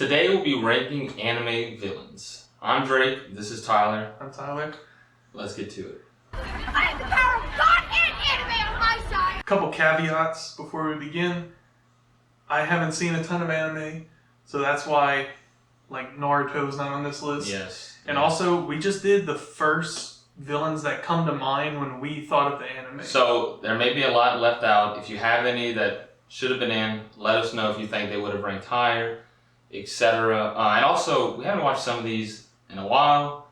Today we'll be ranking anime villains. I'm Drake, this is Tyler. I'm Tyler. Let's get to it. I have the power of God and anime on my side! A couple caveats before we begin. I haven't seen a ton of anime, so that's why like Naruto's not on this list. Yes. And also, we just did the first villains that come to mind when we thought of the anime. So there may be a lot left out. If you have any that should have been in, let us know if you think they would have ranked higher, etc. And also, we haven't watched some of these in a while,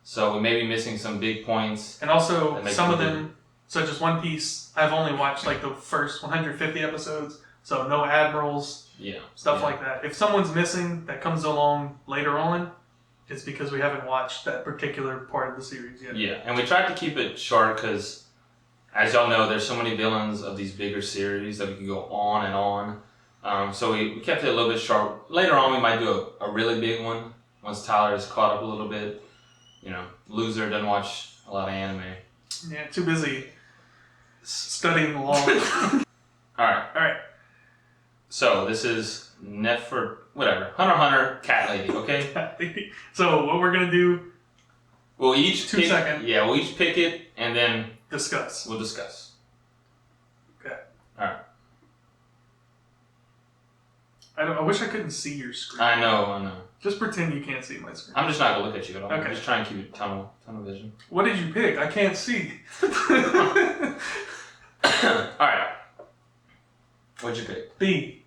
so we may be missing some big points. And also, some of them, such as One Piece, I've only watched like the first 150 episodes, so no admirals, stuff like that. If someone's missing that comes along later on, it's because we haven't watched that particular part of the series yet. Yeah, and we tried to keep it short because, as y'all know, there's so many villains of these bigger series that we can go on and on. So we kept it a little bit short. Later on, we might do a really big one once Tyler is caught up a little bit. You know, loser, doesn't watch a lot of anime. Yeah, too busy studying law. Alright. So this is Hunter x Hunter Cat Lady, okay? So what we're going to do... We'll each 2 seconds. Yeah, we'll each pick it and then... Discuss. We'll discuss. Okay. Alright. I wish I couldn't see your screen. I know. Just pretend you can't see my screen. I'm just not going to look at you at all. Okay. I'm just trying to keep it tunnel vision. What did you pick? I can't see. Alright. What'd you pick? B.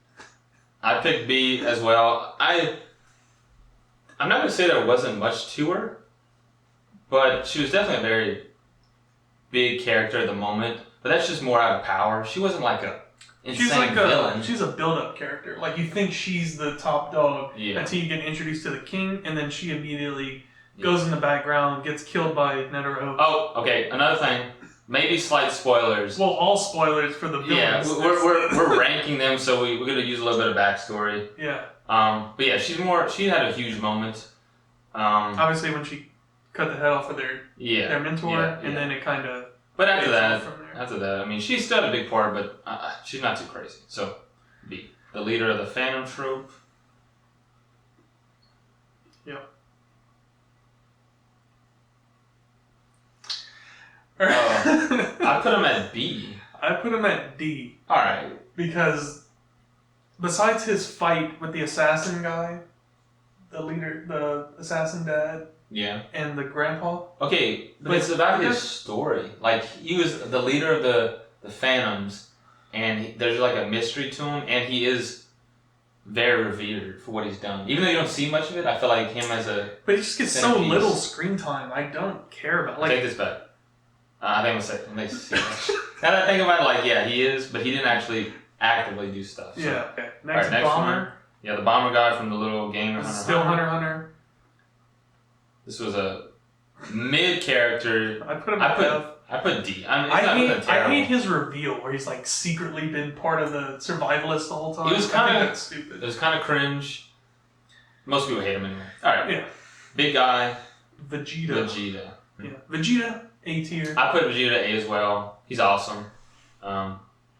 I picked B as well. I'm not going to say there wasn't much to her, but she was definitely a very big character at the moment. But that's just more out of power. She wasn't like a insane villain. She's a build-up character. Like, you think she's the top dog until you get introduced to the king, and then she immediately goes in the background, gets killed by Netero. Oh, okay. Another thing. Maybe slight spoilers. Well, all spoilers for the villains. Yeah, we're ranking them, so we're going to use a little bit of backstory. Yeah. But yeah, she had a huge moment. Obviously, when she cut the head off of their mentor, and then it kind of... But after that, I mean, she still had a big part, but she's not too crazy. So, B. The leader of the Phantom Troop. Yep. I put him at B. I put him at D. Alright. Because besides his fight with the assassin guy, the leader, the assassin dad, and the grandpa. Okay, but it's about his story. Like, he was the leader of the Phantoms, and there's like a mystery to him, and he is very revered for what he's done. Even though you don't see much of it, I feel like him as a... But he just gets so little screen time. I don't care about... Take this back. I think I'm going to make see much. Now that I think about it, like, yeah, he is, but he didn't actually actively do stuff. So. Yeah, okay. Next Bomber. Bomber. Yeah, the Bomber guy from the little game. Still Hunter x Hunter. This was a mid character. I put him at F. I put D. I hate his reveal where he's like secretly been part of the survivalists the whole time. It was kind of stupid. It was kind of cringe. Most people hate him anyway. All right. Yeah. Big guy. Vegeta. Yeah. Vegeta, A tier. I put Vegeta A as well. He's awesome.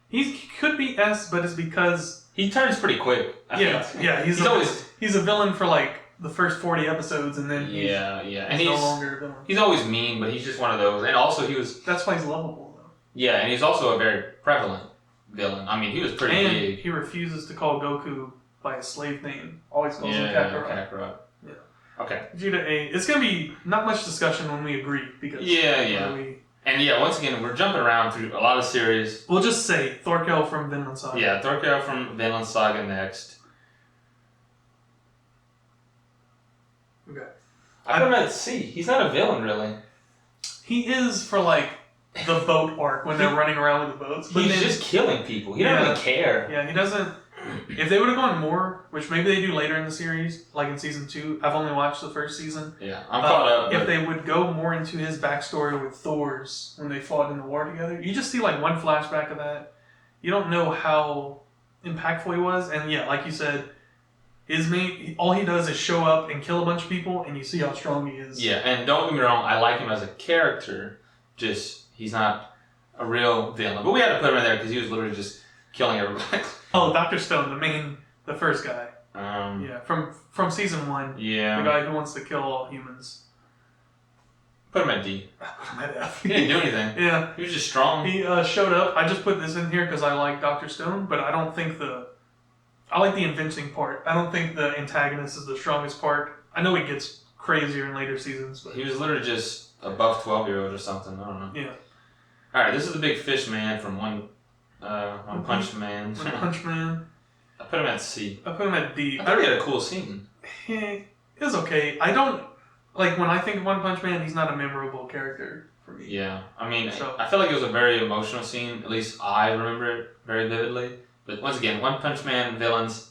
He could be S, but it's because he turns pretty quick. He's a villain for like the first 40 episodes, and then he's no longer a villain. He's always mean, but he's just one of those. And also, he was. That's why he's lovable, though. Yeah, and he's also a very prevalent villain. I mean, he was pretty big. He refuses to call Goku by his slave name. Always calls him Kakarot. Yeah. Okay. Vegeta A. It's gonna be not much discussion when we agree because And once again, we're jumping around through a lot of series. We'll just say Thorkel from Vinland Saga. Yeah, Thorkel from Vinland Saga next. Okay. I put him at C. He's not a villain, really. He is for like the boat arc when they're running around with the boats. But he's just killing people. He doesn't really care. Yeah, he doesn't. If they would have gone more, which maybe they do later in the series, like in season 2, I've only watched the first season. Yeah, I'm caught up. If they would go more into his backstory with Thor's when they fought in the war together, you just see like one flashback of that. You don't know how impactful he was, and yeah, like you said, all he does is show up and kill a bunch of people, and you see how strong he is. Yeah, and don't get me wrong, I like him as a character. Just he's not a real villain. But we had to put him in there because he was literally just killing everybody. Oh, Dr. Stone, the first guy. Yeah, from season 1. Yeah. The guy who wants to kill all humans. Put him at D. I put him at F. He didn't do anything. Yeah. He was just strong. He showed up. I just put this in here because I like Dr. Stone, but I don't think I like the inventing part. I don't think the antagonist is the strongest part. I know it gets crazier in later seasons, but He was literally just a buff 12-year-old or something. I don't know. yeah. Alright, this is the big fish man from One Punch Man. One Punch Man. I put him at C. I put him at D. I thought he had a cool scene. It was okay. I don't like when I think of One Punch Man. He's not a memorable character for me. Yeah, I mean, So- I feel like it was a very emotional scene. At least I remember it very vividly. But once again, One Punch Man villains.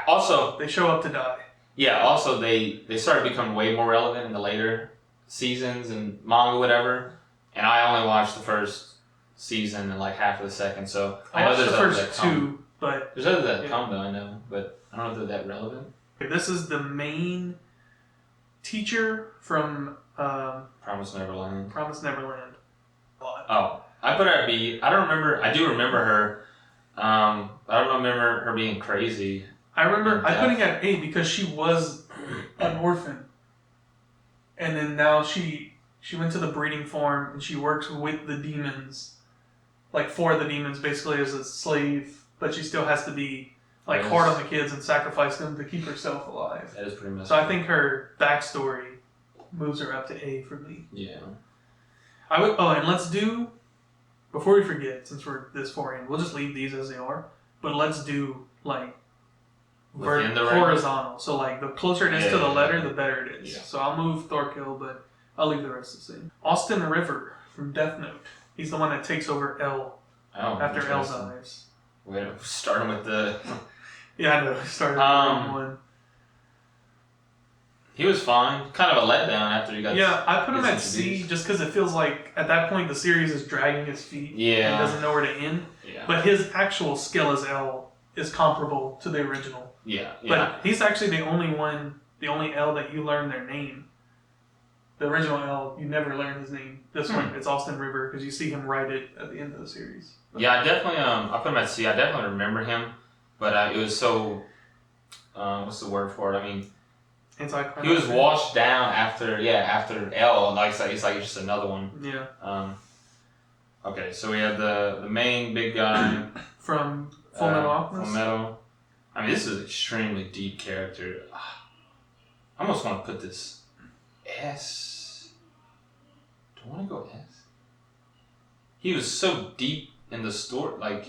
Also, They show up to die. yeah. Also, they started becoming way more relevant in the later seasons and manga, whatever. And I only watched the first season and like half of the second. So I know watched there's the others first that come. 2, but There's others that Yeah. come though. I know, but I don't know if they're that relevant. this is the main teacher from Promise Neverland. Promise Neverland. A lot. Oh, I put her at B. I don't remember. I do remember her. I don't remember her being crazy. I remember Yeah. I putting at A because she was an orphan, and then now she went to the breeding farm and she works with the demons, like for the demons, basically as a slave. But she still has to be like Yes. hard on the kids and sacrifice them to keep herself alive. That is pretty messed So up. I think her backstory moves her up to A for me. Yeah. I would. Oh, and let's do before we forget, since we're this far in, we'll just leave these as they are. But let's do like Within the range? horizontal. So like the closer it is to the Yeah. letter, the better it is. Yeah. So I'll move Thorkill, but I'll leave the rest the same. Austin River from Death Note. He's the one that takes over L Oh, after L interesting. dies. Wait, starting with the. Yeah, I know. He started with the wrong one. He was fine. Kind of a letdown after he got. Yeah, I put him at gets C introduced. just because it feels like at that point the series is dragging its feet. Yeah. And doesn't know where to end. Yeah. But his actual skill as L is comparable to the original. Yeah. But he's actually the only L that you learn their name. The original L, you never learn his name. This one, it's Austin River because you see him write it at the end of the series. Yeah, I definitely. I put him at C. I definitely remember him, but it was so. What's the word for it? I mean, he was washed down after L. Like it's like just another one. Yeah. Okay, so we have the main big guy. From Full Metal Alchemist. Full Metal. I mean, this is an extremely deep character. I almost want to put this S. Do I want to go S? He was so deep in the story. Like,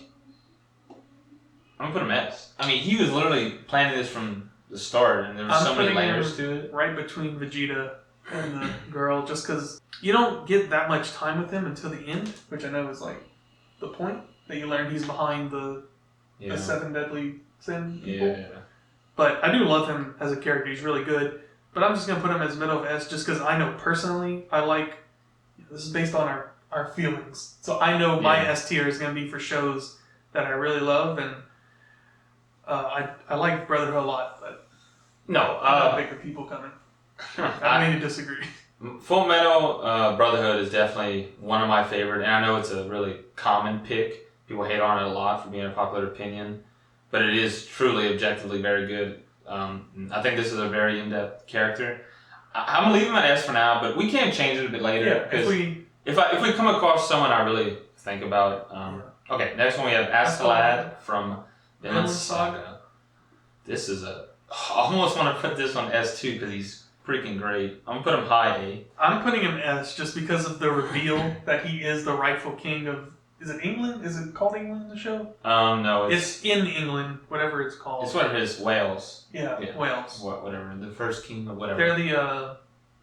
I'm gonna put him S. I mean, he was literally planning this from the start, and there were so many layers to it. Right between Vegeta and the girl, just because you don't get that much time with him until the end, which I know is like the point that you learn he's behind the seven deadly sin people. Yeah. But I do love him as a character. He's really good. But I'm just going to put him as middle of S just because I know personally I like... This is based on our feelings. So I know my S tier is going to be for shows that I really love. And I like Brotherhood a lot. But No. I got bigger people coming. I may disagree. Full Metal Brotherhood is definitely one of my favorite, and I know it's a really common pick. People hate on it a lot for being a popular opinion, but it is truly objectively very good. I think this is a very in-depth character. I'm gonna leave him at S for now, but we can change it a bit later. Yeah, if we come across someone I really think about. Okay, next one we have Askeladd from Vinland Saga. This is I almost want to put this on S too because he's freaking great. I'm gonna put him high A. I'm putting him S just because of the reveal that he is the rightful king of... Is it England? Is it called England, the show? No, It's in England, whatever it's called. It's what it is, Wales. Yeah, Wales. Whatever, the first king or whatever. They're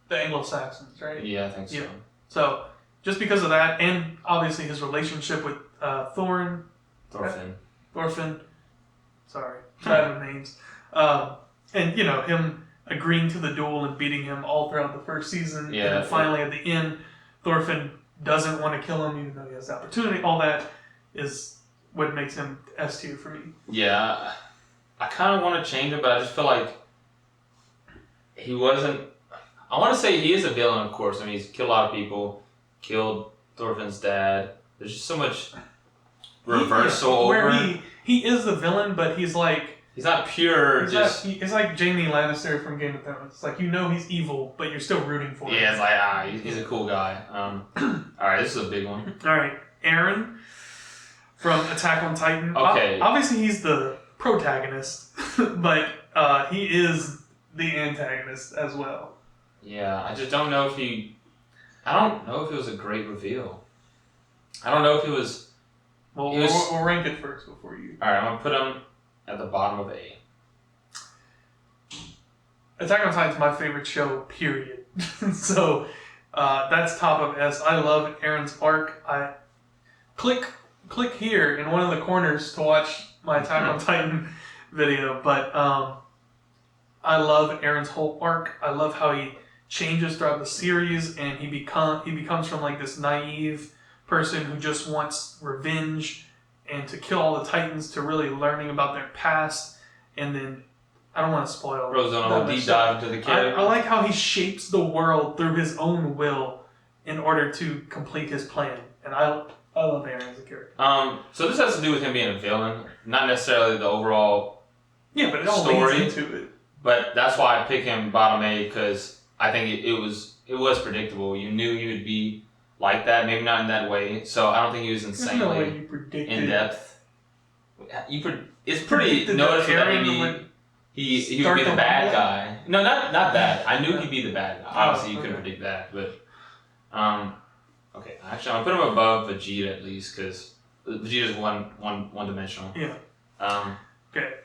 the Anglo-Saxons, right? Yeah, I think so. Yeah. So, just because of that, and obviously his relationship with Thorfinn. Sorry, bad with names. And, him agreeing to the duel and beating him all throughout the first season. Yeah, And then finally at the end, Thorfinn doesn't want to kill him even though he has the opportunity. All that is what makes him S tier for me. Yeah, I kind of want to change it, but I just feel like he wasn't... I want to say he is a villain, of course. I mean, he's killed a lot of people, killed Thorfinn's dad. There's just so much reversal over... Where he is the villain, but he's like... He's not pure. It's like Jaime Lannister from Game of Thrones. It's like he's evil, but you're still rooting for him. Yeah, it's like he's a cool guy. All right, this is a big one. All right, Aaron from Attack on Titan. Okay. Obviously, he's the protagonist, but he is the antagonist as well. Yeah, I just don't know if I don't know if it was a great reveal. I don't know if it was. Well, we'll rank it first before you. All right, I'm gonna put him at the bottom of A. Attack on Titan's my favorite show, period. So that's top of S. I love Aaron's arc. I click here in one of the corners to watch my Attack on Titan video, but I love Aaron's whole arc. I love how he changes throughout the series, and he becomes from like this naive person who just wants revenge and to kill all the Titans to really learning about their past, and then I don't want to spoil. Rose on a deep dive into the character. I like how he shapes the world through his own will in order to complete his plan, and I love Aaron as a character. So this has to do with him being a villain, not necessarily the overall. Yeah, but it all story, leads into it. But that's why I pick him bottom A, because I think it was predictable. You knew he would be like that, maybe not in that way. So I don't think he was insanely There's no way you predicted in depth. It's pretty noticeable that maybe he would be the bad guy. No, not bad. I knew he'd be the bad guy. Obviously, you couldn't predict that, but okay. Actually, I'm gonna put him above Vegeta at least, because Vegeta's one dimensional. Yeah.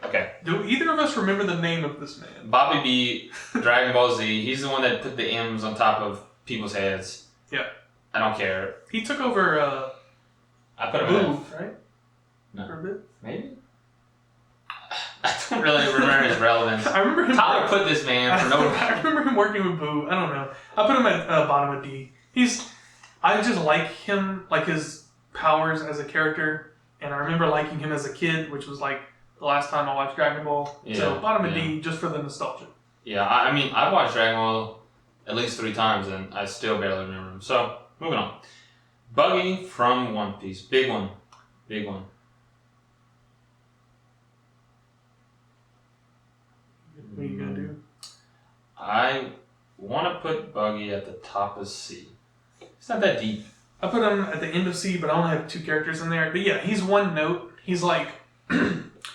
Okay. Do either of us remember the name of this man? Bobby B, Dragon Ball Z. He's the one that put the M's on top of people's heads. Yeah. I don't care. He took over I put him Boo, right? No. For a bit? Maybe? I don't really remember his relevance. I remember him. Tyler put this man for no reason. I remember him working with Boo. I don't know. I put him at bottom of D. I just like him, like his powers as a character, and I remember liking him as a kid, which was like the last time I watched Dragon Ball. Yeah, So bottom of D, just for the nostalgia. Yeah, I mean, I've watched Dragon Ball at least 3 times, and I still barely remember him. So, moving on. Buggy from One Piece. Big one. Big one. What are you gonna do? I want to put Buggy at the top of C. It's not that deep. I put him at the end of C, but I only have 2 characters in there. But yeah, he's one note. He's like,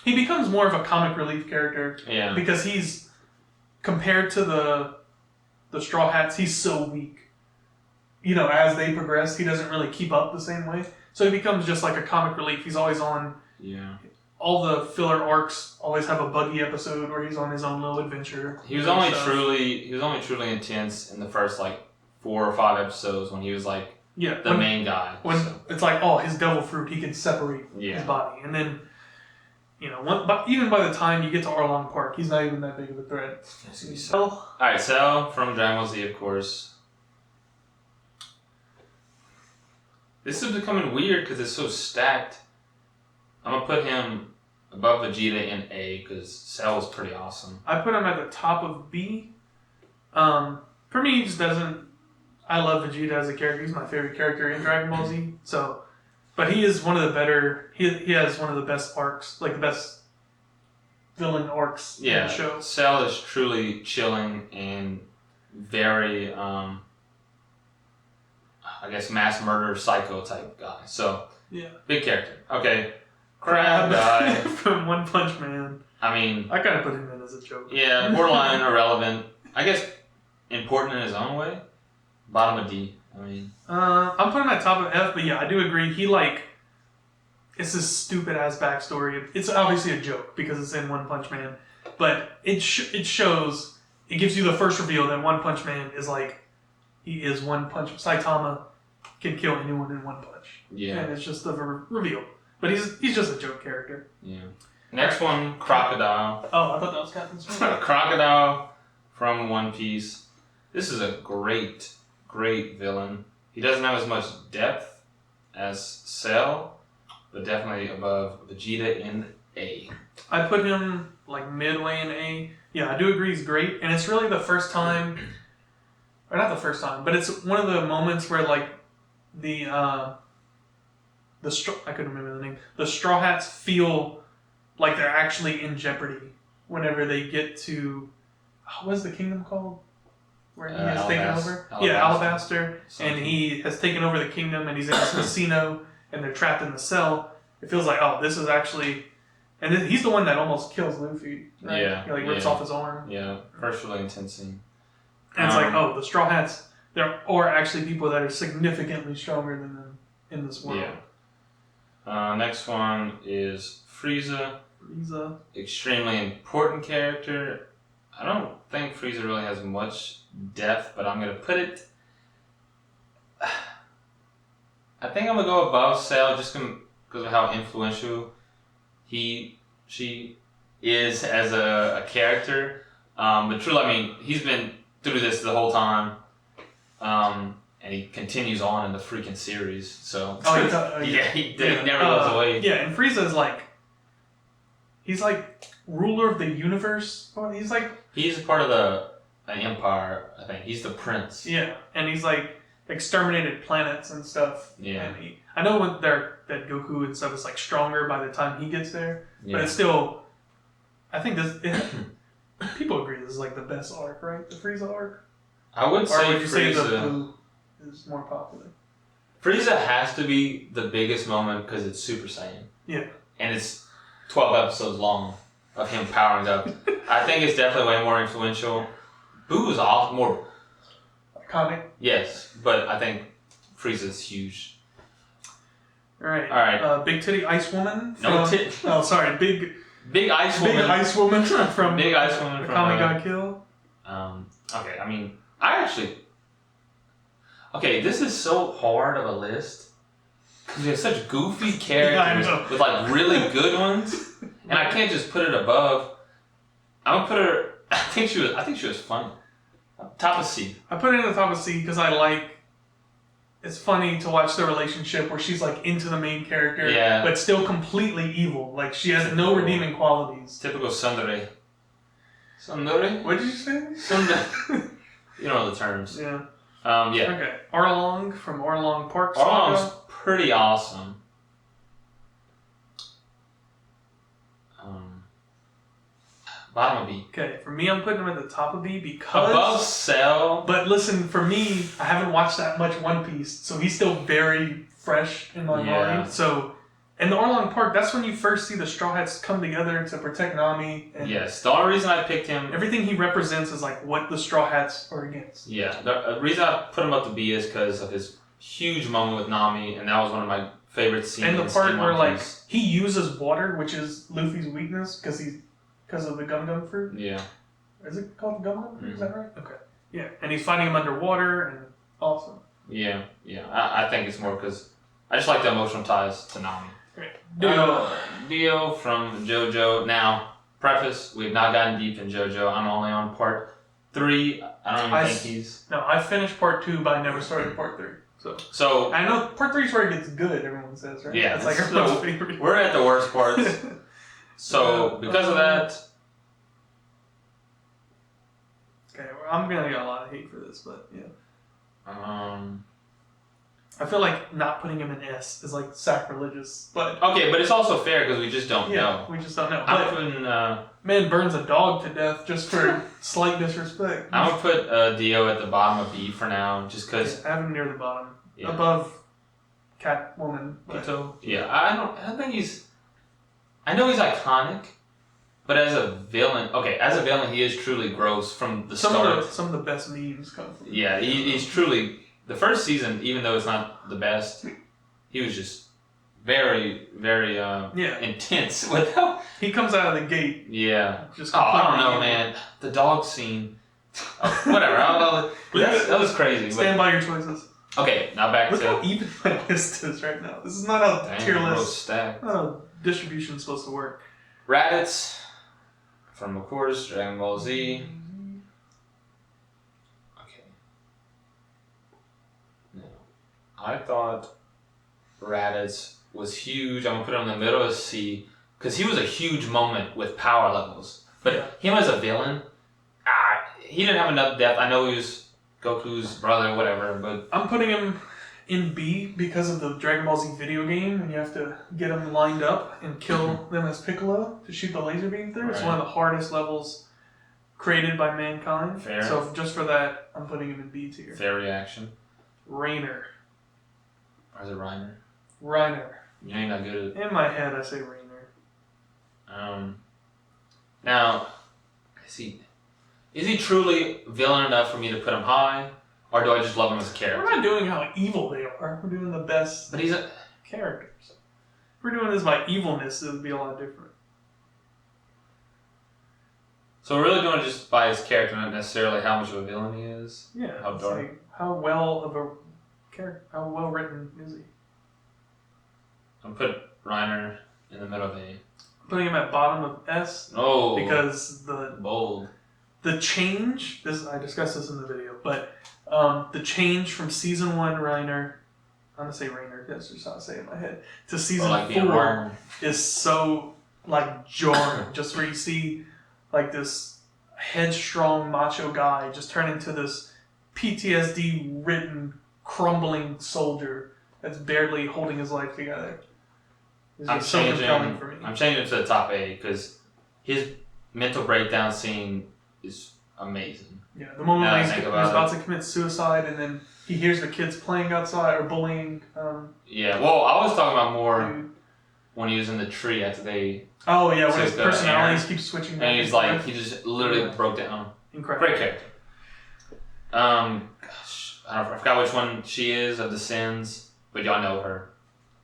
he becomes more of a comic relief character. Yeah. Because he's, compared to the Straw Hats, he's so weak. You know, as they progress, he doesn't really keep up the same way. So he becomes just like a comic relief. He's always on. Yeah. All the filler arcs always have a Buggy episode where he's on his own little adventure. He was only truly intense in the first like 4 or 5 episodes when he was like the main guy. When it's like, his devil fruit, he can separate his body, and then but even by the time you get to Arlong Park, he's not even that big of a threat. All right, Cell from Dragon Ball Z, of course. This is becoming weird because it's so stacked. I'm gonna put him above Vegeta in A because Cell is pretty awesome. I put him at the top of B. For me, he just doesn't. I love Vegeta as a character. He's my favorite character in Dragon Ball Z. So, but he is one of the better. He has one of the best arcs, like the best villain arcs in the show. Cell is truly chilling and very, I guess, mass murder psycho type guy. So, big character. Okay. Crab guy from One Punch Man. I mean, I kind of put him in as a joke. Yeah, borderline irrelevant. I guess important in his own way. Bottom of D. I mean, I'm putting him at top of F, but yeah, I do agree. He it's this stupid ass backstory. It's obviously a joke because it's in One Punch Man, but it shows. It gives you the first reveal that One Punch Man is like he is One Punch. Saitama can kill anyone in one punch. Yeah, and it's just the reveal. But he's just a joke character. Yeah. Next one, Crocodile. Oh, I thought that was Captain Smith. Crocodile from One Piece. This is a great villain. He doesn't have as much depth as Cell, but definitely above Vegeta in A. I put him like midway in A. Yeah, I do agree he's great, and it's really the first time, or not the first time, but it's one of the moments where like I couldn't remember the name. The Straw Hats feel like they're actually in jeopardy whenever they get to what's the kingdom called? Where he has taken over? Yeah, Alabaster. And he has taken over the kingdom and he's in this casino and they're trapped in the cell. It feels like, oh, this is actually... And then he's the one that almost kills Luffy, right? Yeah. He like rips off his arm. Yeah, first really intense scene. And it's like, oh, the Straw Hats, there are actually people that are significantly stronger than them in this world. Yeah. Next one is Frieza. Frieza. Extremely important character. I don't think Frieza really has much depth, but I'm going to put it... I think I'm going to go above Cell just because of how influential she is as a character. But truly, I mean, he's been through this the whole time. And he continues on in the freaking series. So he never goes away. Yeah, and Frieza is like... He's like ruler of the universe. He's part of an empire, I think. He's the prince. Yeah, and he's like exterminated planets and stuff. Yeah. And I know that Goku and stuff is like stronger by the time he gets there, but it's still. I think people agree this is like the best arc, right? The Frieza arc. I would say or would you say the Frieza Blue is more popular? Frieza has to be the biggest moment because it's Super Saiyan. Yeah. And it's 12 episodes long of him powering up. I think it's definitely way more influential. Boo is more iconic. Yes, but I think Frieza's huge. All right. Big titty ice woman. Oh, sorry. Big ice woman. Big ice woman from Kami God Kill. Okay, I mean, okay, this is so hard of a list because we have such goofy characters with like really good ones, and I can't just put it above. I'm gonna put her. I think she was funny. Top of C. I put it in the top of C because it's funny to watch the relationship where she's like into the main character, but still completely evil. Like she has no redeeming qualities. Typical tsundere. Tsundere? What did you say? Tsundere. You know the terms. Yeah. Yeah. Okay. Arlong from Arlong Park. Arlong's pretty awesome. Bottom of B. Okay, for me, I'm putting him at the top of B because... Above Cell. But listen, for me, I haven't watched that much One Piece, so he's still very fresh in my mind. So, in the Arlong Park, that's when you first see the Straw Hats come together to protect Nami. And yes, the only reason I picked him... Everything he represents is like what the Straw Hats are against. Yeah, the reason I put him up to B is because of his huge moment with Nami, and that was one of my favorite scenes. And the part where like he uses water, which is Luffy's weakness, because of the Gum Gum fruit? Yeah. Is it called Gum Gum fruit? Is that right? Okay. Yeah. And he's fighting him underwater and awesome. Yeah. I think it's more because I just like the emotional ties to Nami. Great. Dio from JoJo. Now, preface, we've not gotten deep in JoJo. I'm only on part 3. I don't even think he's... No, I finished part 2, but I never started part 3. So I know part 3 is where it gets good, everyone says, right? Yeah. It's like everyone's favorite. We're at the worst parts. So, because of that... Okay, I'm going to get a lot of hate for this, but yeah. I feel like not putting him in S is like sacrilegious, but... Okay, but it's also fair because we just don't know. We just don't know. I'm putting... man burns a dog to death just for slight disrespect. I'm going to put Dio at the bottom of B for now, just because... I have him near the bottom. Yeah. Above Catwoman. Pito. Yeah, I don't think he's... I know he's iconic, but as a villain, he is truly gross from the start. Some of the best memes come from him. Yeah, he's truly... The first season, even though it's not the best, he was just very, very intense with how... He comes out of the gate. Yeah. I don't know, man. The dog scene. Whatever. That was crazy. Stand by your choices. Okay, now back Look to... how even my list is right now. This is not a tier list. Stacked. Not how distribution is supposed to work. Raditz from, of course, Dragon Ball Z. Okay. Now, I thought Raditz was huge. I'm going to put him in the middle of C because he was a huge moment with power levels. But him as a villain, he didn't have enough depth. I know he was Goku's brother, whatever, but... I'm putting him in B, because of the Dragon Ball Z video game, and you have to get them lined up and kill them as Piccolo to shoot the laser beam through. It's Right. one of the hardest levels created by mankind. Fair. So just for that, I'm putting him in B tier. Fair reaction. Rainer. Or is it Reiner? Reiner. You ain't not good In my head, I say Rainer. at. Now, is he truly villain enough for me to put him high, or do I just love him as a character? We're not doing how evil they are. We're doing the best But he's a. characters. If we're doing this by evilness, it would be a lot different. So we're really doing it just by his character, not necessarily how much of a villain he is. Yeah. How it's dark. like, how well of a character? How well written is he? I'm put Reiner in the middle of A. I'm putting him at bottom of S Oh, because the bold. change. I discussed this in the video, but the change from season 1 Reiner, I'm gonna say Rainer. That's just how I say it in my head. To season Or like being 4 wrong. is so like jarring. Just where you see like this headstrong macho guy just turn into this PTSD ridden crumbling soldier that's barely holding his life together. It's I'm just so compelling changing. for me. I'm changing it to the top A because his mental breakdown scene is amazing. Yeah, the moment Now when I he's think about about to commit suicide and then he hears the kids playing outside or bullying. Yeah. Well, I was talking about more Dude. when he was in the tree after they, Oh yeah, when So his the personalities Aaron- keep switching. back and he's and like, forth. he just literally Yeah. broke down. Incredible. Great character. Gosh, I forgot which one she is of the Sins, but y'all know her,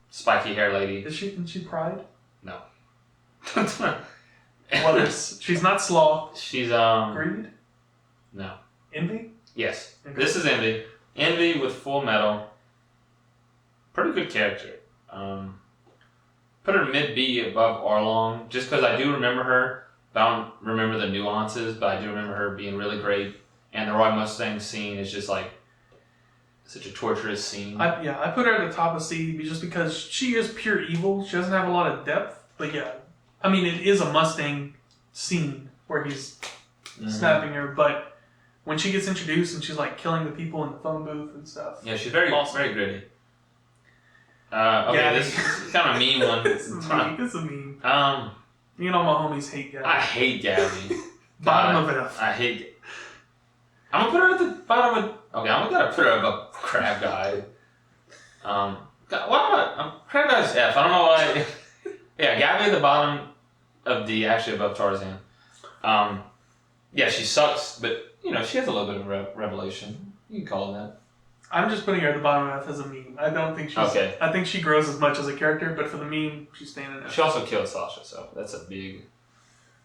spiky hair lady. Isn't she Pride? No. Well, she's not Sloth. She's Greed? no. Envy? Yes. Okay. This is Envy. Envy with Full Metal. Pretty good character. Put her mid B above Arlong, just because I do remember her. But I don't remember the nuances, but I do remember her being really great. And the Roy Mustang scene is just like such a torturous scene. I put her at the top of C just because she is pure evil. She doesn't have a lot of depth, but yeah, I mean it is a Mustang scene where he's Mhm. snapping her, but when she gets introduced and she's like killing the people in the phone booth and stuff. Yeah, she's very Awesome. very gritty. Okay, Gabby. this is kind of a mean one. It's a meme. It's a meme. Me and all my homies hate Gabby. I hate Gabby. Bottom God, of F. I hate. I'm gonna put her at the bottom of. Okay, I'm gonna put her above Crab Guy. Crab Guy's F. I don't know why. Yeah, Gabby at the bottom of D, actually above Tarzan. Yeah, she sucks, but you know she has a little bit of revelation. You can call it that. I'm just putting her at the bottom of F as a meme. I don't think she's. Okay. I think she grows as much as a character, but for the meme, she's staying in F. She also killed Sasha, so that's a big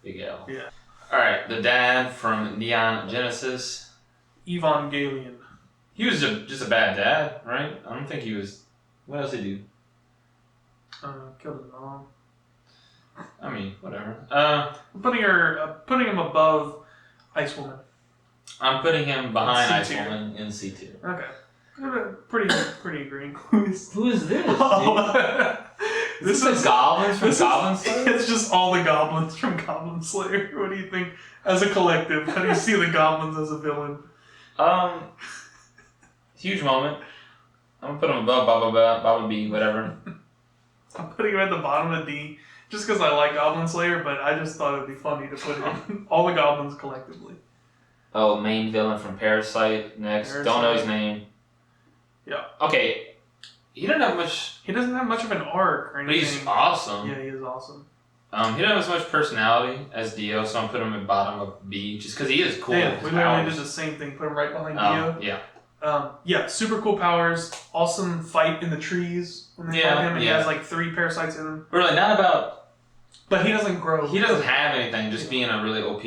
L. Yeah. All right, the dad from Neon Genesis. Evangelion. He was just a bad dad, right? I don't think he was. What else did he do? Killed his mom. I mean, whatever. I'm putting him above Ice Woman. I'm putting him behind Ice C-tier. Woman in C2. Okay. Pretty agreeing. Who is this? This is goblins from this Goblin is- Slayer? It's just all the goblins from Goblin Slayer. What do you think as a collective? How do you see the goblins as a villain? Huge moment. I'm gonna put him above Baba B, whatever. I'm putting him at the bottom of D just because I like Goblin Slayer, but I just thought it'd be funny to put in all the goblins collectively. Oh, main villain from Parasite. Next, don't know his name. Yeah. Okay, he doesn't have much, He doesn't have much of an arc or but anything. he's awesome. Yeah, he is awesome. He doesn't have as much personality as Dio, so I'm putting him at bottom of B, just because he is cool. Yeah, with we his literally powers. did the same thing. Put him right behind Dio. Yeah. Yeah, super cool powers. Awesome fight in the trees when they Yeah, fight him, and yeah. he has like 3 parasites in him. Really, not about. But he doesn't grow. He doesn't have anything, just being a really OP.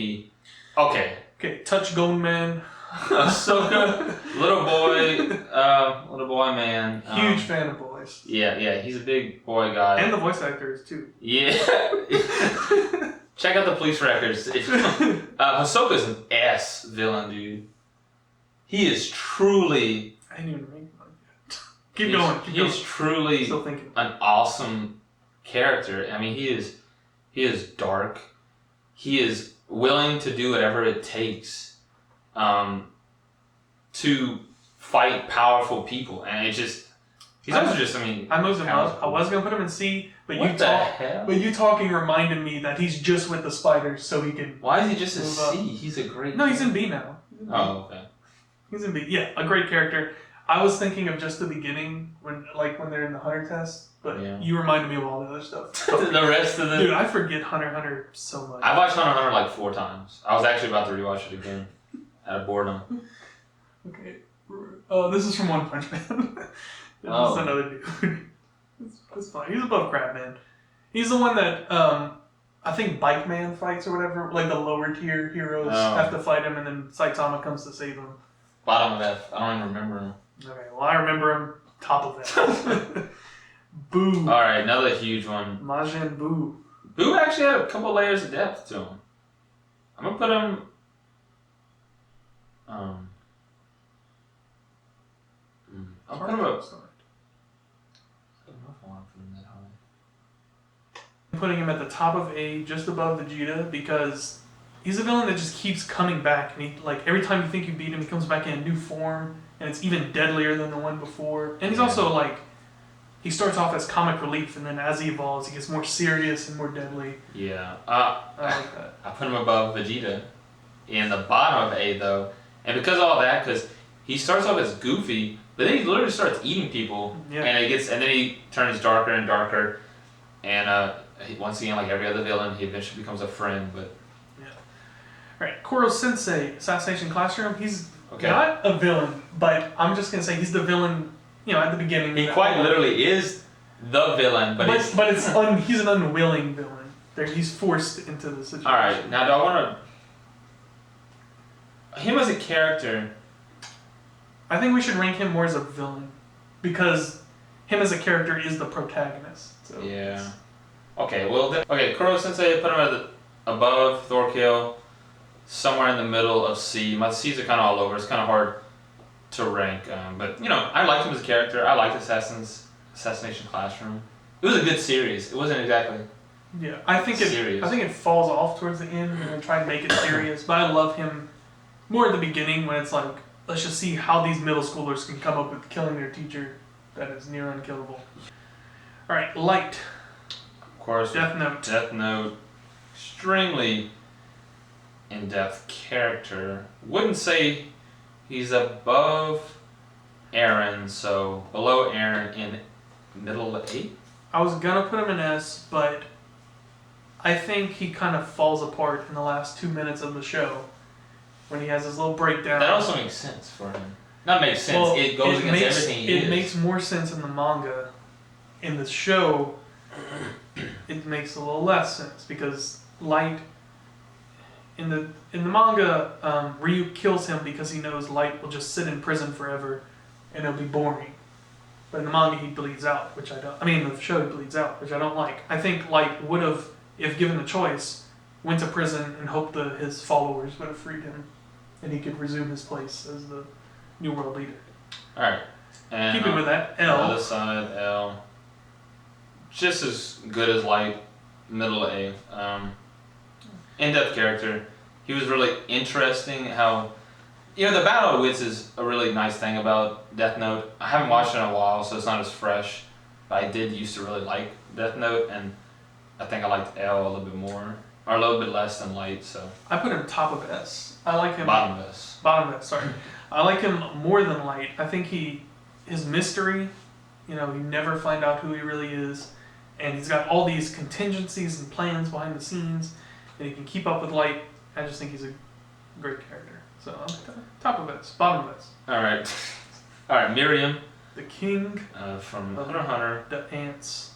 Okay. Okay, Touch Golden Man. Ahsoka, little boy man. Huge fan of boys. Yeah, he's a big boy guy. And the voice actors too. Yeah. Check out the police records. Ahsoka's an S villain, dude. He is truly. I didn't even rank him like that. Keep going. He's truly Still thinking. an awesome character. I mean, he is dark. He is willing to do whatever it takes to fight powerful people, and it just He's also just, I mean, I moved him sounds up. cool. I was gonna put him in C, but What the hell? But you talking reminded me that he's just with the spiders, so he can. Why is he just a move up. C? He's a great. No, he's in B now. Oh, okay. He's in B. Yeah, a great character. I was thinking of just the beginning when they're in the Hunter test, but you reminded me of all the other stuff. The rest of the. Dude, I forget Hunter x Hunter so much. I watched Hunter x Hunter like 4 times. I was actually about to rewatch it again out of boredom. Okay. This is from One Punch Man. This is another dude. It's fine. He's above Crabman. He's the one that I think Bike Man fights or whatever. Like the lower tier heroes have to fight him, and then Saitama comes to save him. Bottom of F. I don't even remember him. Okay, well I remember him top of F. Boo. All right, another huge one. Majin Buu. Boo actually had a couple layers of depth to him. I'm gonna put him. I'll put him up. I'm putting him at the top of A, just above Vegeta, because he's a villain that just keeps coming back, and he every time you think you beat him, he comes back in a new form, and it's even deadlier than the one before. And he's also he starts off as comic relief, and then as he evolves, he gets more serious and more deadly. Yeah. I like that. I put him above Vegeta, in the bottom of A though, and because of all that, because he starts off as goofy, but then he literally starts eating people, and then he turns darker and darker, and once again, like every other villain, he eventually becomes a friend. But all right, Koro Sensei, Assassination Classroom. He's okay. Not a villain, but I'm just gonna say he's the villain. At the beginning. He quite literally is the villain, but he's an unwilling villain. He's forced into the situation. All right, now do I want to him as a character? I think we should rank him more as a villain, because him as a character is the protagonist. So yeah. Okay. Well. Kuro Sensei, put him above Thorkill, somewhere in the middle of C. My C's are kind of all over. It's kind of hard to rank, but I liked him as a character. I liked Assassination Classroom. It was a good series. It wasn't exactly. Yeah, I think serious. I think it falls off towards the end and they try and make it serious. But I love him more at the beginning when it's like, let's just see how these middle schoolers can come up with killing their teacher that is near unkillable. All right, Light. Of course. Death Note. Death Note. Extremely in-depth character. Wouldn't say he's above Aaron, so below Aaron in middle A. I was gonna put him in S, but I think he kind of falls apart in the last 2 minutes of the show when he has his little breakdown. That also makes sense for him. Not makes sense. Well, it goes against everything he is. It makes more sense in the manga. In the show, it makes a little less sense because Light. In the manga, Ryu kills him because he knows Light will just sit in prison forever, and it'll be boring. But in the manga, he bleeds out, which I don't. I mean, in the show, he bleeds out, which I don't like. I think Light would have, if given the choice, went to prison and hoped that his followers would have freed him, and he could resume his place as the new world leader. All right. And keep it with that. L. On the other side, L. Just as good as Light, middle A. In-depth character. He was really interesting. How, the Battle of Wits is a really nice thing about Death Note. I haven't watched it in a while, so it's not as fresh. But I did used to really like Death Note, and I think I liked L a little bit more, or a little bit less than Light. So I put him top of S. I like him. Bottom of S. Bottom of S. Sorry, I like him more than Light. I think his mystery. You never find out who he really is, and he's got all these contingencies and plans behind the scenes, and he can keep up with Light. I just think he's a great character. So top of S, bottom of S. All right, Miriam. The king from Hunter x Hunter. The ants.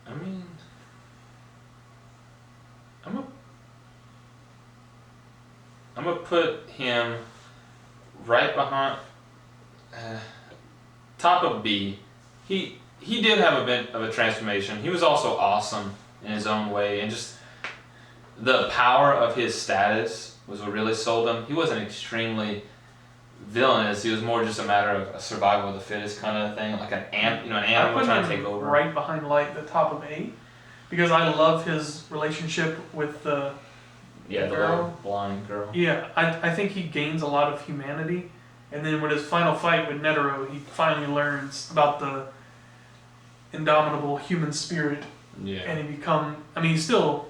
I mean, I'm gonna put him right behind top of B. He did have a bit of a transformation. He was also awesome in his own way, and just the power of his status was what really sold him. He wasn't extremely villainous. He was more just a matter of a survival of the fittest kind of thing, like an animal trying to take over. Right behind Light, the top of A, because I love his relationship with the Yeah, the girl. little blind girl. Yeah, I think he gains a lot of humanity, and then with his final fight with Netero, he finally learns about the indomitable human spirit, Yeah. and he's still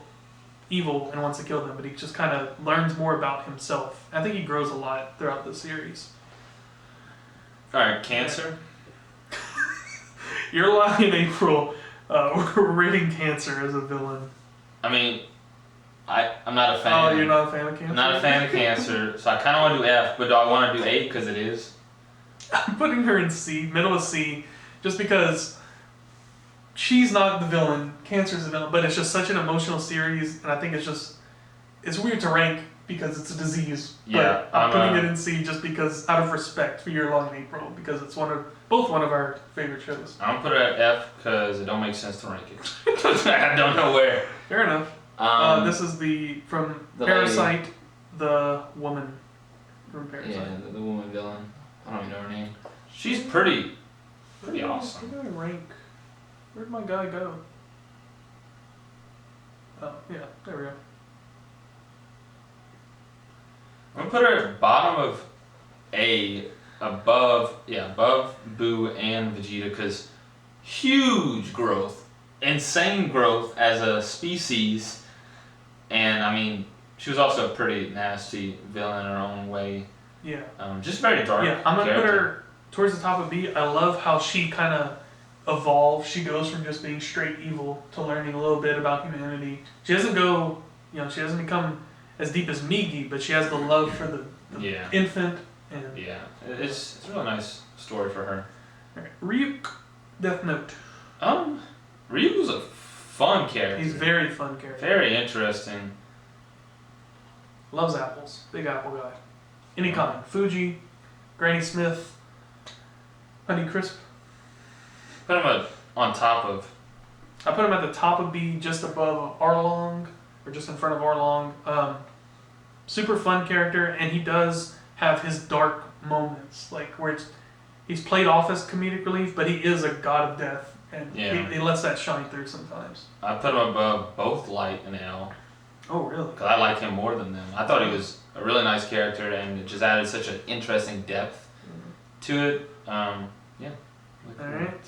evil and wants to kill them, but he just kind of learns more about himself. I think he grows a lot throughout the series. Alright, Cancer. You're lying, April. We're rating Cancer as a villain. I mean, I'm not a fan. Oh, you're not a fan of Cancer? I'm not a fan of Cancer, so I kind of want to do F, but do I want to do A because it is? I'm putting her in C, middle of C, just because she's not the villain, Cancer's the villain, but it's just such an emotional series, and I think it's weird to rank because it's a disease. Yeah, but I'm putting it in C just because, out of respect for Your Lie in April, because it's both one of our favorite shows. I'm gonna put it at F because it don't make sense to rank it. I don't know where. Fair enough. This is from the Parasite, lady. the woman from Parasite. Yeah, the woman villain. I don't even know her name. She's pretty awesome. Where did I rank? Where'd my guy go? Oh, yeah, there we go. I'm gonna put her at bottom of A, above Boo and Vegeta, because huge growth, insane growth as a species, and I mean, she was also a pretty nasty villain in her own way. Yeah. Just very dark. Yeah, I'm gonna character. put her towards the top of B. I love how she kind of evolves. She goes from just being straight evil to learning a little bit about humanity. She doesn't she doesn't become as deep as Migi, but she has the love for the infant. And yeah, it's a really nice story for her. Right. Ryuk, Death Note. Ryu's a fun character. He's a very fun character. Very interesting. Loves apples. Big apple guy. Any kind. Fuji, Granny Smith, Honey Crisp. Put him on top of. I put him at the top of B, just above Arlong, or just in front of Arlong. Super fun character, and he does have his dark moments, like where he's played off as comedic relief, but he is a god of death, and he lets that shine through sometimes. I put him above both Light and L. Oh, really? Because I like him more than them. I thought he was a really nice character, and it just added such an interesting depth to it. Yeah. All right.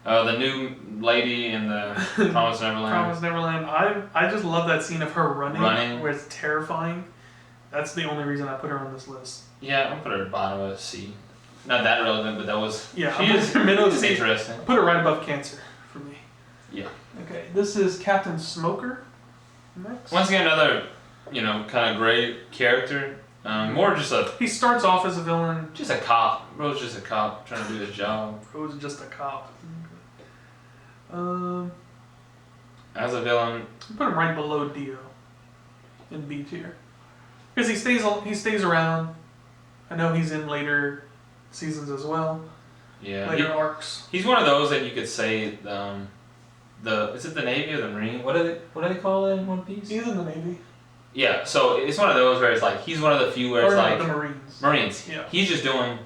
The new lady in the Promised Neverland. Promised Neverland. I just love that scene of her running, where it's terrifying. That's the only reason I put her on this list. Yeah, I'm put her at bottom of C. Not that relevant, but that was. Yeah, she is middle of C. interesting. Put her right above Cancer for me. Yeah. Okay, this is Captain Smoker. Next. Once again, another, kind of great character. More just He starts off as a villain. just a cop. Bro's just a cop trying to do his job. Bro's just a cop. As a villain, Put him right below Dio in B tier. Because he stays around. I know he's in later seasons as well. yeah, Later arcs. he's one of those that you could say is it the Navy or the Marine? What do they call it in One Piece? He's in the Navy. Yeah, so it's one of those where it's like he's one of the few where it's Or like the Marines. Marines. Yeah. He's just doing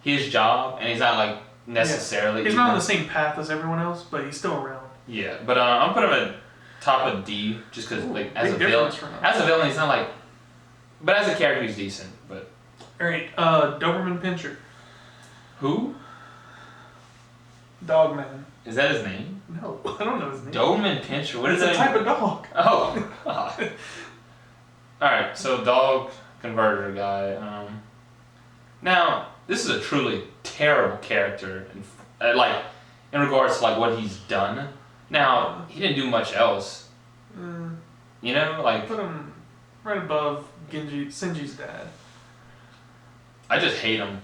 his job, and he's not like necessarily. He's not on the same path as everyone else, but he's still around. Yeah, but I'm putting him at top of D just because like as a villain, he's not like. But as a character, he's decent. But all right, Doberman Pinscher. who? Dogman. Is that his name? No, I don't know his name. Doberman Pinscher. What is It's that? a type of dog. Oh. God. All right, so dog converter guy. Now this is a truly terrible character, in regards to like what he's done. Now he didn't do much else. Put him right above Shinji's dad. I just hate him.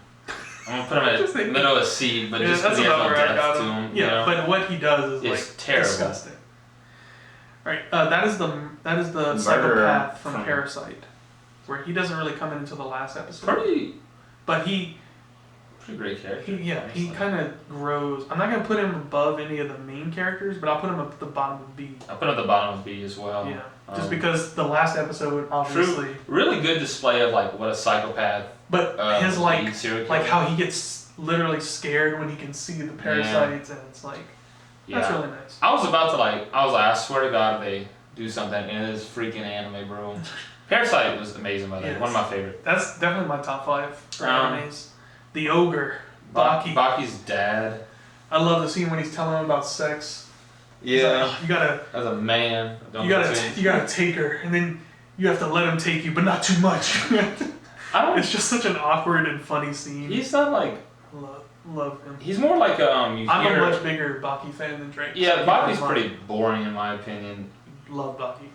I'm gonna put him at middle of C, but just that's because he has about no where I depth got to him. him. Yeah, but what he does is it's like terrible. disgusting. Right, that is the Murderer psychopath from Parasite, where he doesn't really come in until the last episode. But he pretty great character. he kind of grows. I'm not gonna put him above any of the main characters, but I'll put him up at the bottom of B. I'll put him at the bottom of B as well. Yeah, just because the last episode, obviously. Really good display of like what a psychopath. But his serial like killer. how he gets literally scared when he can see the parasites, and it's like that's really nice. I was about to I swear to God, if they do something in this freaking anime, bro. Parasite was amazing, by the way. Yes. One of my favorite. That's definitely my top 5 for animes. The ogre, Baki. Baki's dad. I love the scene when he's telling him about sex. Yeah. Like, you gotta. As a man. You gotta take her, and then you have to let him take you, but not too much. It's just such an awkward and funny scene. He's not like. Love him. He's more like I'm a much bigger Baki fan than Drake. Yeah, Baki's pretty boring in my opinion. Love Baki.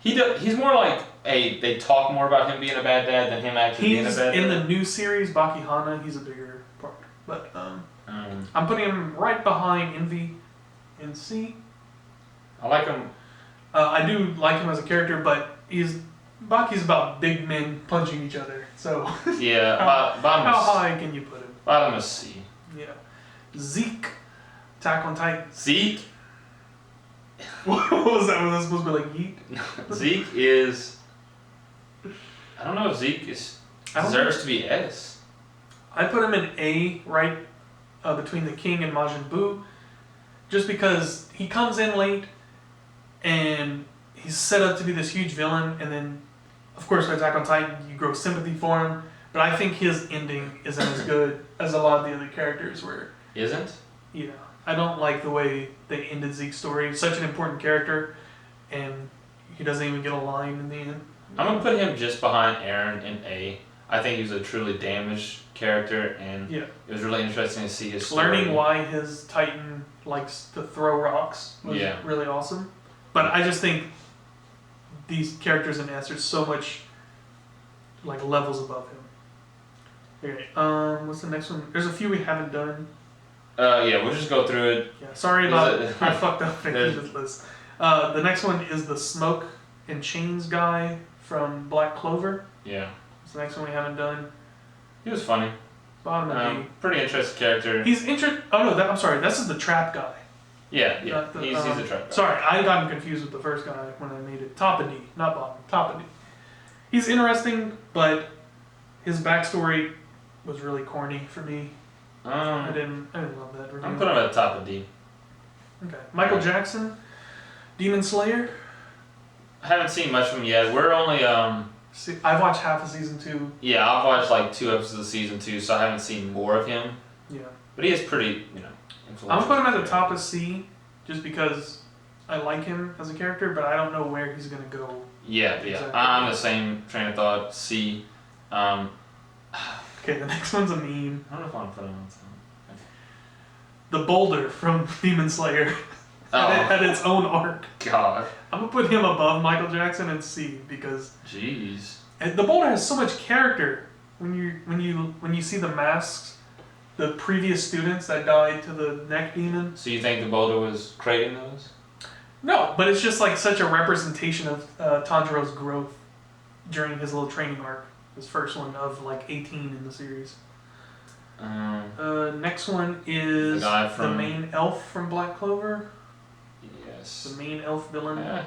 He's more like they talk more about him being a bad dad than him actually being a bad dad. In the new series, Baki Hana, he's a bigger part. But I'm putting him right behind Envy in C. I like him. I do like him as a character, but Baki's about big men punching each other. So Yeah, how high can you put him? Bottom is C. Yeah. Zeke, Attack on Titan. Zeke? What was that? Was that supposed to be like yeet? Zeke is. I don't know if Zeke deserves to be S. I put him in A, right between the King and Majin Buu, just because he comes in late and he's set up to be this huge villain, and then, of course, with Attack on Titan, you grow sympathy for him, but I think his ending isn't as good as a lot of the other characters were. Isn't? Yeah. I don't like the way they ended Zeke's story. Such an important character, and he doesn't even get a line in the end. I'm going to put him just behind Eren in A. I think he's a truly damaged character, and it was really interesting to see his story. Learning why his Titan likes to throw rocks was really awesome. But I just think these characters in S are so much like levels above him. Okay, what's the next one? There's a few we haven't done. Yeah, we'll just go through it. Yeah, sorry about I fucked up making this list. The next one is the Smoke and Chains guy from Black Clover. Yeah. It's the next one we haven't done. He was funny. Bottom of D. Pretty interesting character. He's Oh no, I'm sorry. This is the Trap guy. Yeah. He's a trap guy. Sorry, I got confused with the first guy when I made it. Top of D, not bottom. Top of D. He's interesting, but his backstory was really corny for me. I didn't love that review. I'm putting him at the top of D. Okay. Michael Jackson, Demon Slayer. I haven't seen much of him yet. We're only I've watched half of season 2. Yeah, I've watched like 2 episodes of season 2, so I haven't seen more of him. Yeah. But he is pretty, influential. I'm putting him at the top of C, just because I like him as a character, but I don't know where he's gonna go. Yeah. Exactly. I'm the same train of thought. C. Okay, the next one's a meme. I don't know if I want to put him on top. The Boulder from Demon Slayer. Had its own arc. God. I'm gonna put him above Michael Jackson and C because. Jeez. The Boulder has so much character. When you see the masks, the previous students that died to the neck demon. So you think the Boulder was creating those? No, but it's just like such a representation of Tanjiro's growth during his little training arc. His first one of like 18 in the series. Next one is the main elf from Black Clover. Yes. The main elf villain. Yeah.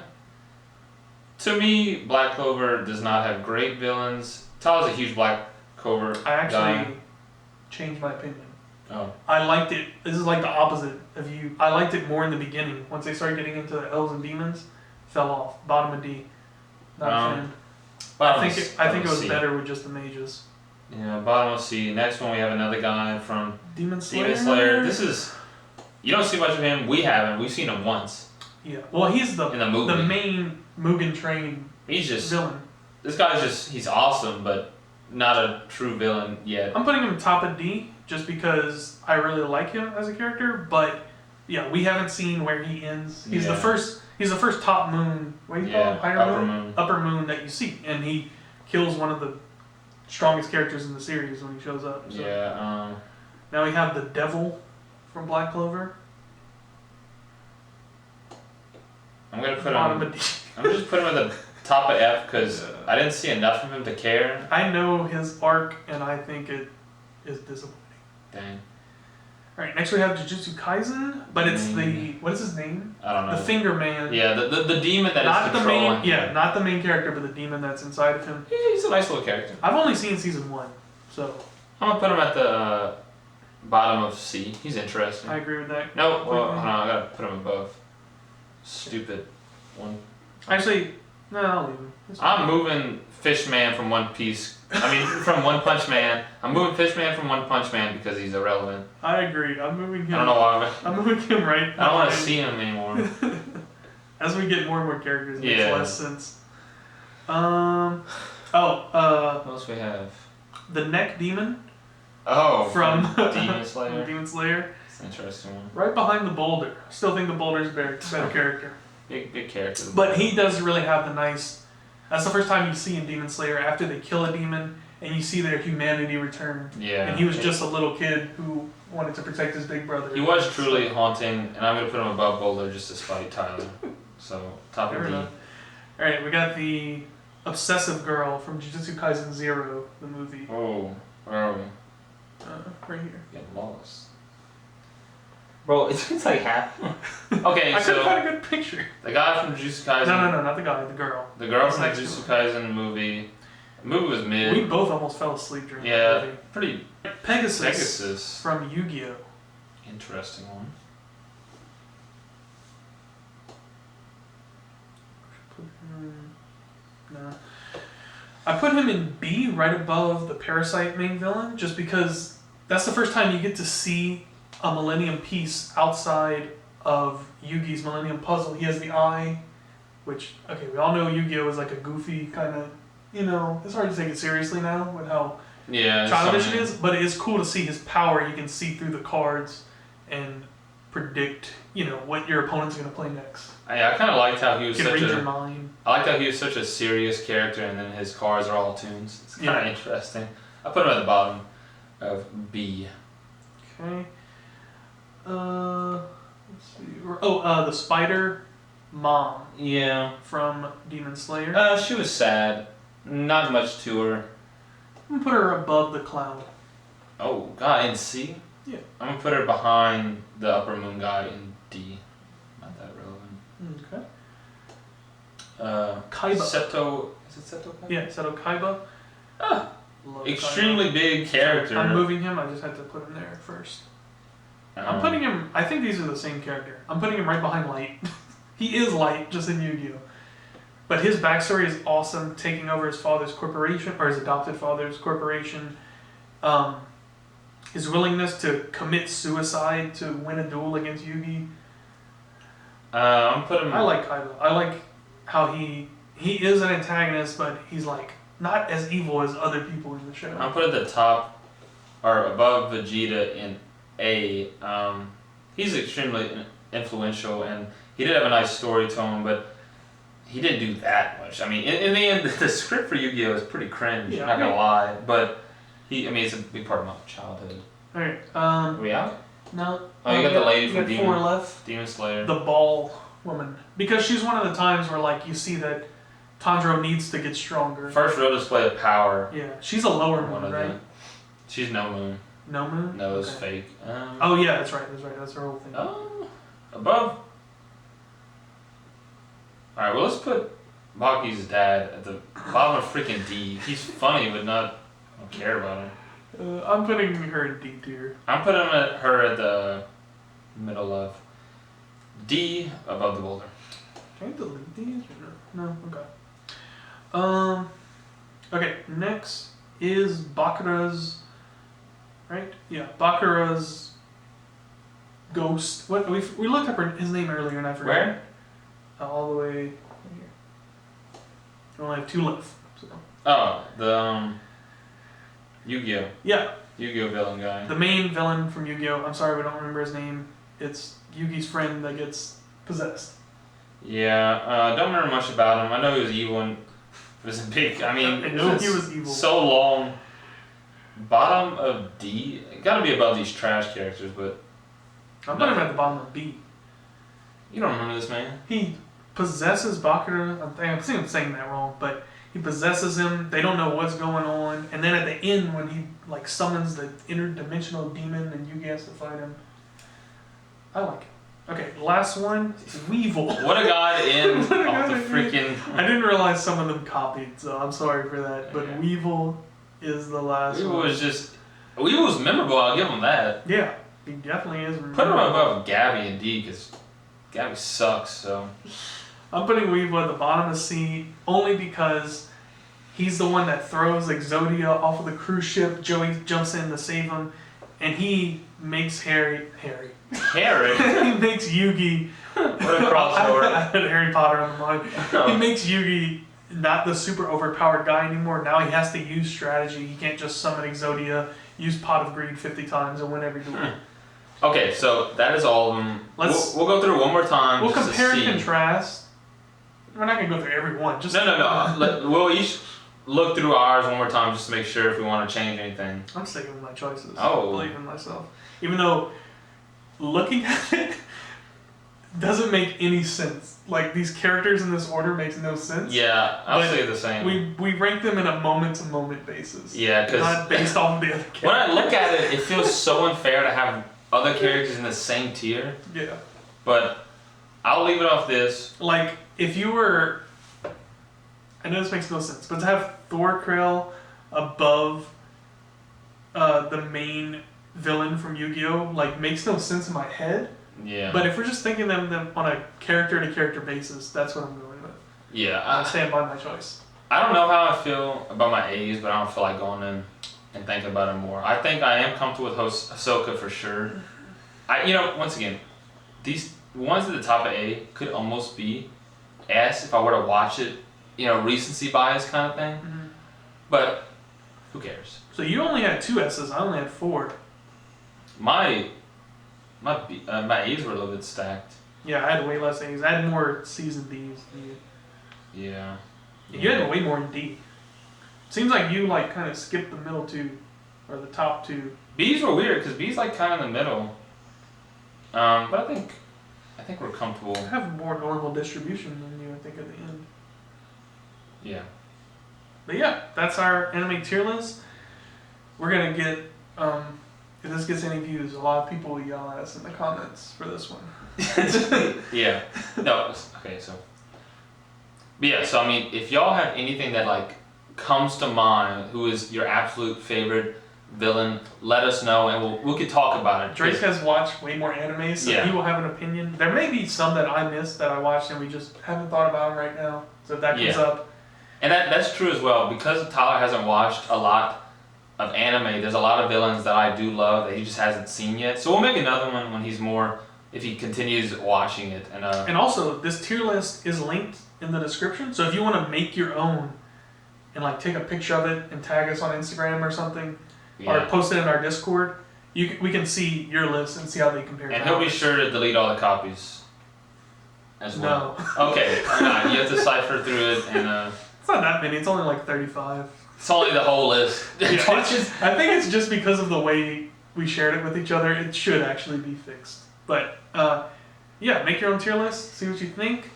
To me, Black Clover does not have great villains. Tyler's a huge Black Clover I actually guy. changed my opinion. Oh. I liked it. This is like the opposite of you. I liked it more in the beginning. Once they started getting into the elves and demons, fell off. Bottom of D. Not a fan. I think it was better with just the mages. Yeah, bottom of C. Next one we have another guy from Demon Slayer. This is you don't see much of him. We haven't. We've seen him once. Yeah. Well, he's in the movie. The main Mugen Train. He's just villain. This guy's he's awesome, but not a true villain yet. I'm putting him top of D just because I really like him as a character. But yeah, we haven't seen where he ends. He's the first. He's the first top moon. What do you call it? Higher upper moon that you see, and he kills one of the strongest characters in the series when he shows up. So. Yeah. Now we have the Devil from Black Clover. I'm gonna put him. I'm gonna just put him at the top of F because I didn't see enough of him to care. I know his arc, and I think it is disappointing. Dang. All right, next we have Jujutsu Kaisen, but it's what is his name? I don't know. The Finger Man. Yeah, the demon that not is controlling him. Yeah, not the main character, but the demon that's inside of him. He's a nice little character. I've only seen season 1, so. I'm gonna put him at the bottom of C. He's interesting. I agree with that. No, well, I gotta put him above. Stupid one. Actually, no, I'll leave him. I'm moving Fishman from One Piece. From One Punch Man. I'm moving Fishman from One Punch Man because he's irrelevant. I agree. I'm moving him. I don't know why. I'm moving him right. I don't want to see him anymore. As we get more and more characters, it makes less sense. What else we have? The Neck Demon. Oh, from Demon Slayer. From Demon Slayer. It's an interesting one. Right behind the Boulder. Still think the Boulder's better character. Big character. But he does really have the nice. That's the first time you see in Demon Slayer after they kill a demon and you see their humanity return. Yeah. And he was just a little kid who wanted to protect his big brother. He was truly haunting, and I'm gonna put him above Boulder just to spite Tyler. So top of D. Alright, we got the obsessive girl from Jujutsu Kaisen 0, the movie. Oh, where are we? Right here. Getting lost. Bro, it's like half. Okay, I so couldn't find a good picture. the guy from Jujutsu Kaisen. No, not the guy, the girl. The girl from the Next Jujutsu to Kaisen movie. The movie was mid. We both almost fell asleep during the Yeah, movie. pretty Pegasus from Yu-Gi-Oh! interesting one. No. I put him in B, right above the Parasite main villain, just because that's the first time you get to see a Millennium piece outside of Yugi's Millennium Puzzle. He has the eye, which, okay, we all know Yu-Gi-Oh! Is like a goofy kind of, it's hard to take it seriously now with how childish it is, but it is cool to see his power. You can see through the cards and predict, what your opponent's going to play next. I kind of liked how he was You can such read a. your mind. I liked how he was such a serious character, and then his cards are all tunes. It's kind of interesting. I put him at the bottom of B. Okay. Let's see. The Spider Mom Yeah. from Demon Slayer. She was sad. Not much to her. I'm gonna put her above the Cloud. Oh, God, in C? Yeah. I'm gonna put her behind the Upper Moon guy in D. Not that relevant. Okay. Kaiba. Seto. Is it Seto Kaiba? Yeah, Seto Kaiba. Love Extremely Kaiba. big character. I'm moving him. I just had to put him there first. I'm putting him. I think these are the same character. I'm putting him right behind Light. He is Light, just in Yu-Gi-Oh! But his backstory is awesome. Taking over his father's corporation, or his adopted father's corporation. His willingness to commit suicide to win a duel against Yugi. I'm putting. I like Kaiba. I like how he is an antagonist, but he's like not as evil as other people in the show. I'm put at the top or above Vegeta in A. He's extremely influential, and he did have a nice story to him, but he didn't do that much. I mean, in the end, the script for Yu-Gi-Oh! Is pretty cringe. Yeah, not gonna lie, but it's a big part of my childhood. All right. Are we out? No. Oh, you got the lady from Demon. 4 left. Demon Slayer. The ball woman, because she's one of the times where like you see that Tanjiro needs to get stronger. First real display of power. Yeah, she's a lower One moon, of right? them. She's no moon. No moon. No, it's Okay. fake. Oh yeah, that's right. That's her whole thing. Above. All right, well let's put Baki's dad at the bottom of freaking D. He's funny, but I don't care about him. I'm putting her in D tier. I'm putting her at the middle of D, above the Boulder. Can I delete these or no? No. Okay. Okay. Next is Bakura's. Right? Yeah, Bakura's ghost. What we looked up his name earlier and I forgot. Where? All the way here. I only have 2 left. So. Oh, the Yu-Gi-Oh! Yeah, Yu-Gi-Oh! Villain guy. the main villain from Yu-Gi-Oh! I'm sorry we don't remember his name. It's Yugi's friend that gets possessed. Yeah, don't remember much about him. I know he was evil and it was a big. I mean, I know he was evil. So long. Bottom of D. Got to be above these trash characters, but I'm putting him at the bottom of B. you don't remember this man. He possesses Bakura. I think I'm saying that wrong, but he possesses him. They don't know what's going on, and then at the end when he like summons the interdimensional demon and Yugi has to fight him. I like it. Okay, last one is Weevil. What a god in off What a god the in. freaking. I didn't realize some of them copied, so I'm sorry for that. But Yeah. Weevil is the last Weevil one. Weevil was memorable. I'll give him that. Yeah, he definitely is. Put him above Gabby and D because Gabby sucks. So. I'm putting Weeb at the bottom of C only because he's the one that throws Exodia off of the cruise ship. Joey jumps in to save him, and he makes Harry. He makes Yugi. What a crossover. I had Harry Potter on the mind. He makes Yugi not the super overpowered guy anymore. Now he has to use strategy. He can't just summon Exodia, use Pot of Greed 50 times, and win every duel. Okay, so that is all of them. We'll go through it one more time. We'll just compare to and see. contrast. We're not going to go through every one. Just No. We'll each look through ours one more time just to make sure if we want to change anything. I'm sticking with my choices. Oh. I believe in myself. Even though looking at it doesn't make any sense. Like, these characters in this order makes no sense. Yeah, I'll But say the same. We rank them in a moment-to-moment basis. Yeah, because not based off of the other characters. when I look at it, it feels so unfair to have other characters in the same tier. Yeah. But I'll leave it off this. Like, if you were... I know this makes no sense, but to have Thor Krill above the main villain from Yu-Gi-Oh! Like, makes no sense in my head. Yeah. But if we're just thinking them on a character-to-character basis, that's what I'm going with. Yeah. I stand by my choice. I don't know how I feel about my A's, but I don't feel like going in and thinking about it more. I think I am comfortable with Ahsoka for sure. Once again, these ones at the top of A could almost be S if I were to watch it, recency bias kind of thing. Mm-hmm. But who cares? So you only had 2 S's, I only had 4. My A's were a little bit stacked. Yeah, I had way less A's. I had more C's and D's than you. Yeah. You had way more in D. Seems like you kind of skipped the middle 2, or the top 2. B's were weird because B's kind of in the middle. But I think we're comfortable. I have more normal distribution than you, I think, at the end. Yeah. But yeah, that's our anime tier list. We're gonna get, if this gets any views, a lot of people will yell at us in the comments for this one. Yeah. No. Okay. So. But yeah. So I mean, if y'all have anything that comes to mind, who is your absolute favorite villain, let us know, and we could talk about it. Drake has watched way more anime, so Yeah. he will have an opinion. There may be some that I missed that I watched and we just haven't thought about them right now. So if that comes up. And that's true as well. Because Tyler hasn't watched a lot of anime, there's a lot of villains that I do love that he just hasn't seen yet. So we'll make another one when he's more, if he continues watching it. And also, this tier list is linked in the description. So if you want to make your own and take a picture of it and tag us on Instagram or something, or post it in our Discord, we can see your list and see how they compare. And he'll be sure to delete all the copies as well. No. Okay. You have to cipher through it, and it's not that many. It's only 35. It's only the whole list. Yeah, I think it's just because of the way we shared it with each other. It should actually be fixed. But yeah, make your own tier list. See what you think.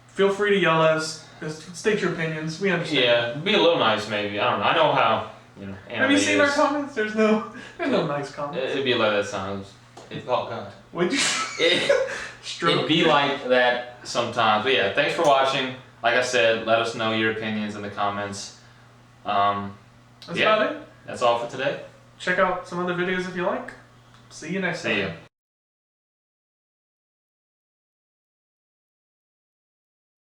Feel free to yell at us. Just state your opinions. We understand. Yeah, be a little nice maybe. I don't know. I know how. Have you seen our comments? There's no nice comments. It'd be like that sometimes. Oh God. Would you? It'd be like that sometimes. But yeah, thanks for watching. Like I said, let us know your opinions in the comments. That's about it. That's all for today. Check out some other videos if you like. See you next time. See ya.